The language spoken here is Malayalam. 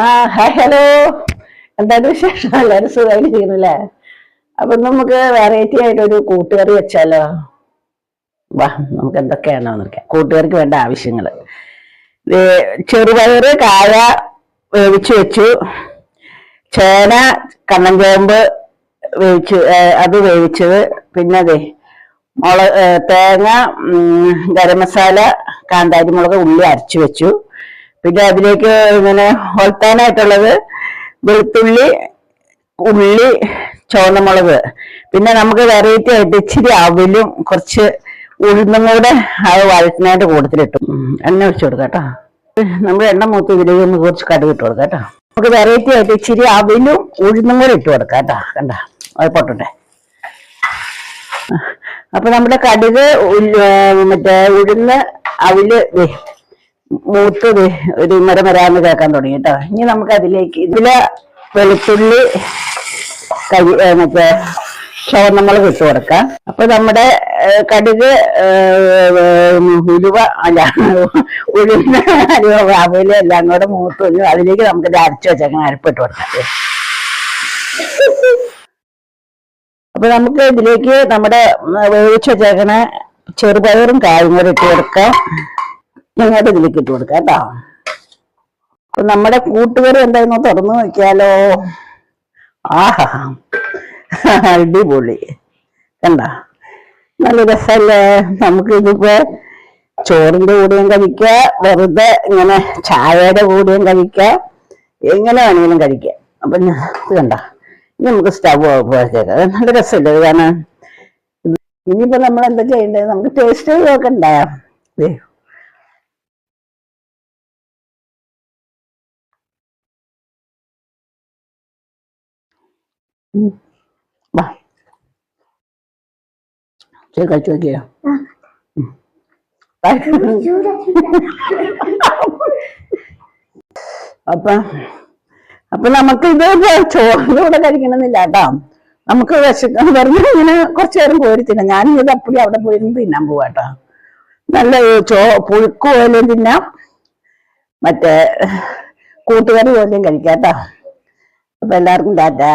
ആ ഹായ് ഹലോ. എന്താണ് വിശേഷം? എല്ലാരും സുഖമായിട്ടിരിക്കുന്നില്ലേ? അപ്പൊ നമുക്ക് വെറൈറ്റി ആയിട്ട് ഒരു കൂട്ടുകറി വെച്ചാലോ? വാ, നമുക്ക് എന്തൊക്കെയാണോ നോക്കാം. കൂട്ടുകറിക്ക് വേണ്ട ആവശ്യങ്ങള്: ചെറുപയറ് കായ വേവിച്ചു വെച്ചു, ചേന കണ്ണൻചേമ്പ് അത് വേവിച്ചത്, പിന്നെ അതെ തേങ്ങ, ഗരം മസാല, കാന്താരി മുളക്, ഉള്ളി അരച്ചു വെച്ചു. പിന്നെ അതിലേക്ക് ഇങ്ങനെ ഒലത്താനായിട്ടുള്ളത് വെളുത്തുള്ളി, ഉള്ളി, ചുവന്നമുളക്. പിന്നെ നമുക്ക് വെറൈറ്റി ആയിട്ട് ഇച്ചിരി അവിലും കുറച്ച് ഉഴുന്നും കൂടെ അത് വഴറ്റിനായിട്ട് കൂട്ടത്തിലിട്ടു. എണ്ണ ഒഴിച്ചു കൊടുക്കാം കേട്ടോ. നമ്മൾ എണ്ണ മൂത്ത് ഇതിലേക്ക് ഒന്ന് കുറച്ച് കടുക് ഇട്ട് കൊടുക്കാം കേട്ടോ. നമുക്ക് വെറൈറ്റി ആയിട്ട് ഇച്ചിരി അവിലും ഉഴുന്നും കൂടെ ഇട്ട് കൊടുക്കാം കേട്ടോ. കണ്ട അത് പൊട്ടട്ടെ. അപ്പൊ നമ്മുടെ കടുക് മറ്റേ ഉഴുന്ന് അവില് മൂത്ത് ഒരു മരമരാന്ന് കേൾക്കാൻ തുടങ്ങി കേട്ടോ. ഇനി നമുക്ക് അതിലേക്ക് ഇതില് വെളുത്തുള്ളി മറ്റേ ചുവന്നമുളക് ഇട്ട് കൊടുക്കാം. അപ്പൊ നമ്മുടെ കടുക് ഉഴുന്ന അവല് എല്ലാം കൂടെ മൂത്ത് വന്നു. അതിലേക്ക് നമുക്ക് അരച്ചു വെച്ചേക്കണം അരപ്പിട്ട് കൊടുക്കാം. അപ്പൊ നമുക്ക് ഇതിലേക്ക് നമ്മുടെ വേവിച്ച് വെച്ചേക്കണ ചെറുപയറും കായും കൂടെ ഇട്ട് കൊടുക്കാം. ഞങ്ങളുടെ ഇതിലേക്ക് ഇട്ട് കൊടുക്കാം കേട്ടോ. അപ്പൊ നമ്മുടെ കൂട്ടുകറി എന്തായിരുന്നു തുറന്നു നോക്കിയാലോ? ആഹാ, അടിപൊളി. കണ്ട നല്ല രസമല്ലേ? നമുക്ക് ഇതിപ്പോ ചോറിന്റെ കൂടെയും കഴിക്കാം, വെറുതെ ഇങ്ങനെ ചായയുടെ കൂടെയും കഴിക്കാം, എങ്ങനെ വേണമെങ്കിലും കഴിക്കാം. അപ്പൊ ഇത് കണ്ട, ഇനി നമുക്ക് സ്റ്റവ് ഓഫാക്കിയേക്കാം. നല്ല രസമല്ലേ ഇത് കാണാൻ? ഇനിയിപ്പോ നമ്മൾ എന്താ ചെയ്യേണ്ടത്? നമുക്ക് ടേസ്റ്റ് ചെയ്ത് നോക്കണ്ടേ? വാ, കഴിച്ചു നോക്കിയോ? അപ്പൊ അപ്പൊ നമുക്ക് ഇത് ചോറിന്റെ കൂടെ കഴിക്കണമെന്നില്ല കേട്ടോ. നമുക്ക് വെറുതെ ഇങ്ങനെ കുറച്ചു നേരം കോരി തിന്നാം. ഞാനിത് അപ്പടി അവിടെ പോയിരുന്നു തിന്നാൻ പോവാട്ടോ. നല്ല പുഴുക്ക് പോലെയും തിന്നാം, മറ്റേ കൂട്ടുകറി പോലെയും കഴിക്കാം കേട്ടോ. അപ്പൊ എല്ലാവർക്കും ടാറ്റാ.